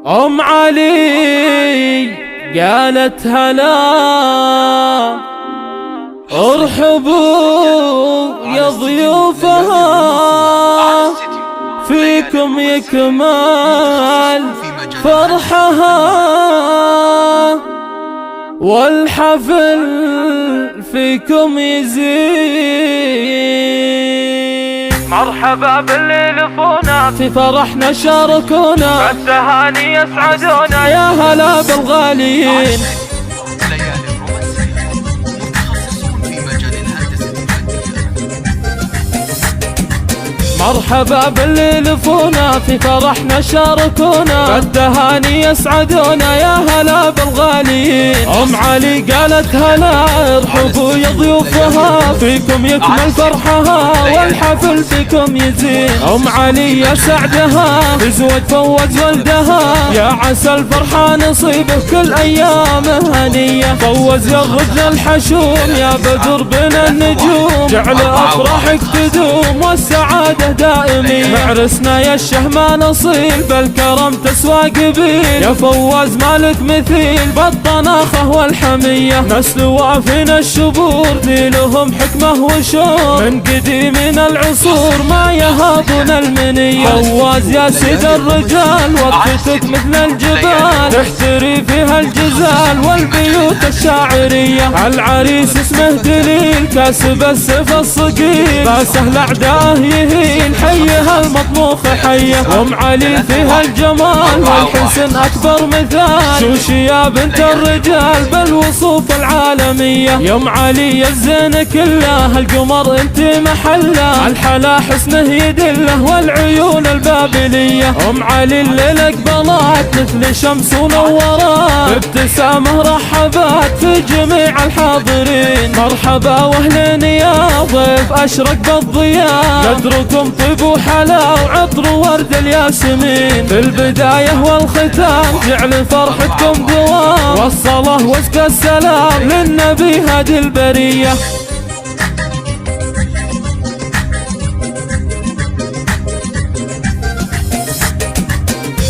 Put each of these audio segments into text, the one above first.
أم علي قالت هلا ارحبوا يا ضيوفها، فيكم يكمل فرحها والحفل فيكم يزيد. مرحبا باللي لفونا في فرحنا شاركونا، بالتهاني يسعدونا. يا هلا بالغاليين. مرحبا باللي لفونا، في فرحنا شاركونا، بالتهاني يسعدونا. يا هلا بالغاليين. أم علي قالت هلا ارحبوا يا ضيوفها، فيكم يكمل فرحها والحفل فيكم يزين. أم علي يا سعدها بزوج فوز ولدها، يا عسى الفرحة نصيبه كل أيامه هنية. فوز يا الرجل الحشوم يا بدر بين النجوم، جعل أفراحك تدوم والسعادة دائمين. معرسنا يا الشهمة نصيل بالكرم تسوى قبيل، يا فواز مالك مثيل بالطناخة والحمية. نسل وافينا الشبور ذي لهم حكمة وشور، من قديم العصور ما يهابون المنية. فواز يا سيد الرجال وقفتك مثل الجبال، تحتري فيها الجزال والبيوت الشاعرية. العريس اسمه دليل كاسب السيف الصقيل، فسهل أعداه يهين حيها المطبوخ حيه. وام علي فيها الجمال والحسن أكبر مثال، شوشي يا بنت الرجال بالوصوف العالمية. يا ام علي الزين كله القمر انت محله، الحلا حسنه يدله والعيون البابلية. ام علي الليل اقبلت مثل شمس ونورات، ابتسامه رحبت في جميع الحاضرين. مرحبا واهلين يا ضيف اشرق بالضياء، قدركم طيب وحلا وعطر ورد الياسمين. في البداية والختام جعل فرحتكم دوام، والصلاة وازكى السلام للنبي هادي البرية.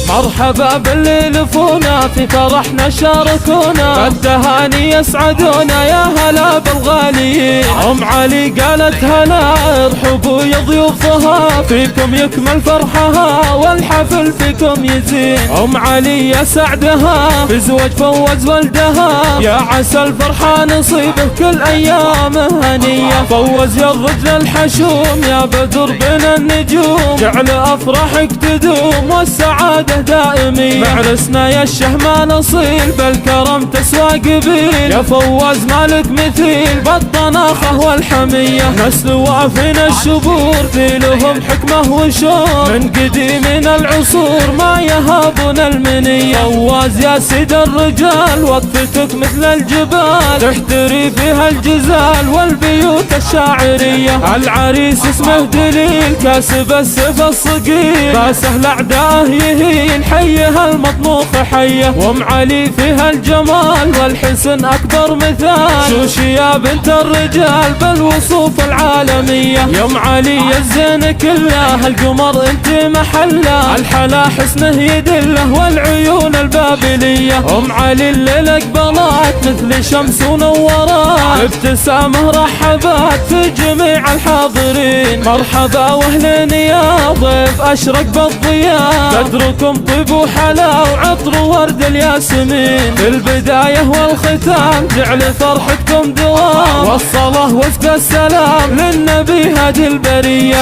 مرحبا باللي لفونا، في فرحنا شاركونا، بالتهاني يسعدونا. يا هلا بالغاليين. أم علي قالت هلا ارحبوا يا ضيوفها، فيكم يكمل فرحها والحفل فيكم يزين. أم علي يا سعدها بزوج فوز ولدها، يا عسى الفرحة نصيبه كل أيامه هنية. فوز يا الرجل الحشوم يا بدر بين النجوم، جعل أفراحك تدوم والسعادة دائمين. معرسنا يا الشهمة نصيل بالكرم تسوى قبيل، يا فواز مالك مثيل بالطناخة والحمية. نسل وافينا الشبور ذي لهم حكمة وشور، من قديم العصور ما يهابون المنية. فواز يا سيد الرجال وقفتك مثل الجبال، تحتري فيها الجزال والبيوت الشاعرية. العريس اسمه دليل كاسب السيف الصقيل، فسهل أعداه يهين حيها المطبوخ حيه. وام علي فيها الجمال والحسن أكبر مثال، شوشي يا بنت الرجال بالوصوف العالمية. يا ام علي الزين كله القمر انت محله، الحلا حسنه يدله والعيون البابلية. ام علي الليل اقبلت مثل شمس ونورات، ابتسامه رحبت في جميع الحاضرين. مرحبا واهلين يا ضيف اشرق بالضياء، قدركم طيب وحلا وعطر ورد الياسمين. في البداية والختام جعل فرحتكم دوام، والصلاة وازكى السلام للنبي هادي البرية.